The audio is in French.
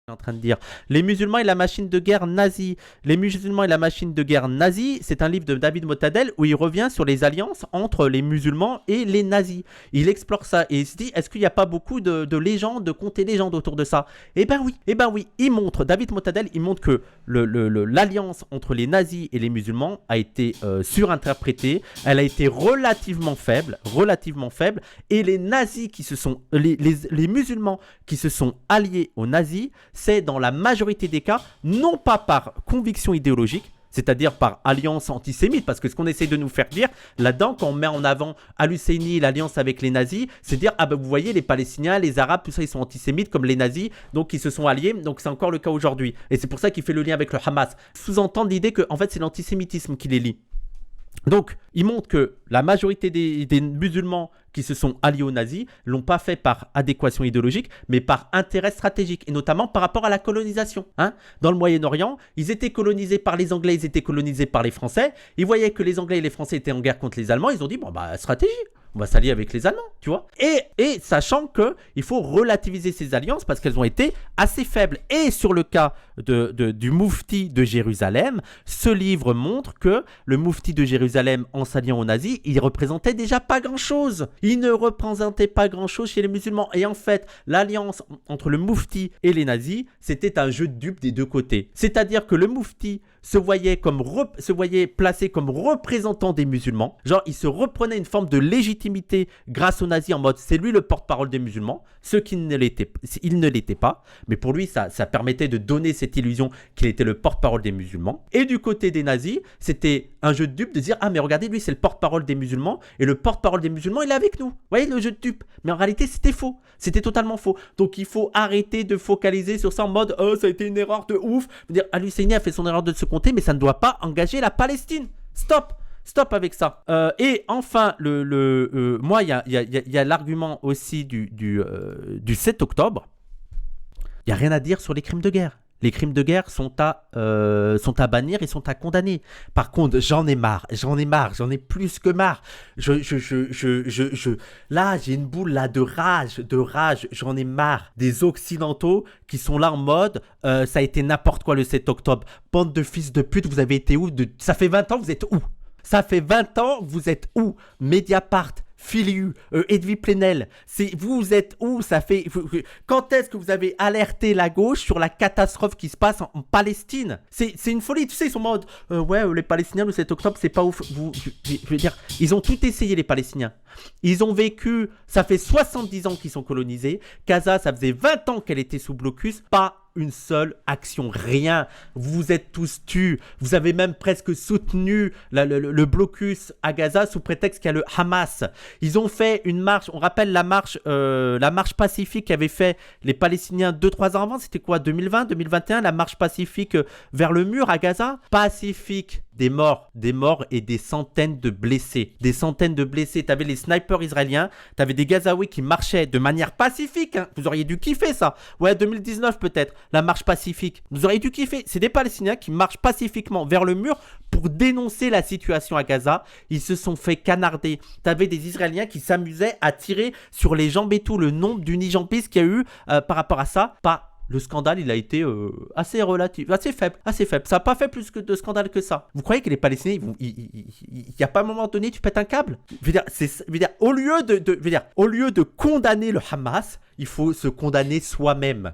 En train de dire les musulmans et la machine de guerre nazie. Les musulmans et la machine de guerre nazie, c'est un livre de David Motadel où il revient sur les alliances entre les musulmans et les nazis. Il explore ça et il se dit est-ce qu'il n'y a pas beaucoup de légendes, de contes et légendes autour de ça? Eh ben oui. Il montre, David Motadel, il montre que l'alliance entre les nazis et les musulmans a été surinterprétée, elle a été relativement faible, et les nazis qui se sont, les musulmans qui se sont alliés aux nazis, c'est dans la majorité des cas, non pas par conviction idéologique, c'est-à-dire par alliance antisémite, parce que ce qu'on essaie de nous faire dire là-dedans, quand on met en avant Al-Husseini, l'alliance avec les nazis, c'est dire, ah ben vous voyez, les Palestiniens, les Arabes, tout ça, ils sont antisémites comme les nazis, donc ils se sont alliés, donc c'est encore le cas aujourd'hui. Et c'est pour ça qu'il fait le lien avec le Hamas. Sous-entendre l'idée que, en fait, c'est l'antisémitisme qui les lie. Donc, il montre que la majorité des musulmans qui se sont alliés aux nazis ne l'ont pas fait par adéquation idéologique, mais par intérêt stratégique, et notamment par rapport à la colonisation. Dans le Moyen-Orient, ils étaient colonisés par les Anglais, ils étaient colonisés par les Français. Ils voyaient que les Anglais et les Français étaient en guerre contre les Allemands. Ils ont dit, bon, bah, stratégie, on va s'allier avec les Allemands, tu vois. Et sachant qu'il faut relativiser ces alliances parce qu'elles ont été assez faibles. Et sur le cas du Moufti de Jérusalem, ce livre montre que le Moufti de Jérusalem, en s'alliant aux nazis, il représentait déjà pas grand-chose. Il ne représentait pas grand-chose chez les musulmans. Et en fait, l'alliance entre le Moufti et les nazis, c'était un jeu de dupes des deux côtés. C'est-à-dire que le Moufti se voyait placé comme représentant des musulmans. Genre, il se reprenait une forme de légitimité grâce aux nazis en mode c'est lui le porte-parole des musulmans, ce qui ne l'était pas. Mais pour lui, ça permettait de donner cette illusion qu'il était le porte-parole des musulmans. Et du côté des nazis, c'était un jeu de dupes de dire ah mais regardez, lui c'est le porte-parole des musulmans et le porte-parole des musulmans il est avec nous. Vous voyez le jeu de dupes. Mais en réalité, c'était faux. C'était totalement faux. Donc il faut arrêter de focaliser sur ça en mode oh ça a été une erreur de ouf. Dire Al-Husseini a fait son erreur de se compter, mais ça ne doit pas engager la Palestine. Stop avec ça. Et enfin, moi, il y a l'argument aussi du 7 octobre. Il n'y a rien à dire sur les crimes de guerre. Les crimes de guerre sont à bannir et sont à condamner. Par contre, j'en ai marre, j'en ai plus que marre. Là, j'ai une boule là de rage. J'en ai marre des Occidentaux qui sont là en mode, ça a été n'importe quoi le 7 octobre. Bande de fils de pute, vous avez été où? Ça fait 20 ans, vous êtes où? Ça fait 20 ans, vous êtes où? Mediapart, Filiu, Edwy Plenel, vous êtes où? Quand est-ce que vous avez alerté la gauche sur la catastrophe qui se passe en Palestine? C'est une folie, tu sais, ils sont en mode ouais, les Palestiniens le 7 octobre, c'est pas ouf. Je veux dire, ils ont tout essayé, les Palestiniens. Ils ont vécu, ça fait 70 ans qu'ils sont colonisés. Gaza, ça faisait 20 ans qu'elle était sous blocus, pas une seule action, rien. Vous vous êtes tous tus. Vous avez même presque soutenu le blocus à Gaza sous prétexte qu'il y a le Hamas. Ils ont fait une marche, on rappelle la marche pacifique qu'avaient fait les Palestiniens 2-3 ans avant, c'était quoi, 2020, 2021, la marche pacifique vers le mur à Gaza? Pacifique. Des morts et des centaines de blessés. T'avais les snipers israéliens, t'avais des Gazaouis qui marchaient de manière pacifique. Vous auriez dû kiffer ça. Ouais, 2019 peut-être, la marche pacifique. Vous auriez dû kiffer. C'est des Palestiniens qui marchent pacifiquement vers le mur pour dénoncer la situation à Gaza. Ils se sont fait canarder. T'avais des Israéliens qui s'amusaient à tirer sur les jambes et tout. Le nombre d'unijampistes qu'il y a eu par rapport à ça, le scandale, il a été assez relatif, assez faible. Ça n'a pas fait plus de scandale que ça. Vous croyez que les Palestiniens, il n'y a pas un moment donné, tu pètes un câble? Au lieu de condamner le Hamas, il faut se condamner soi-même.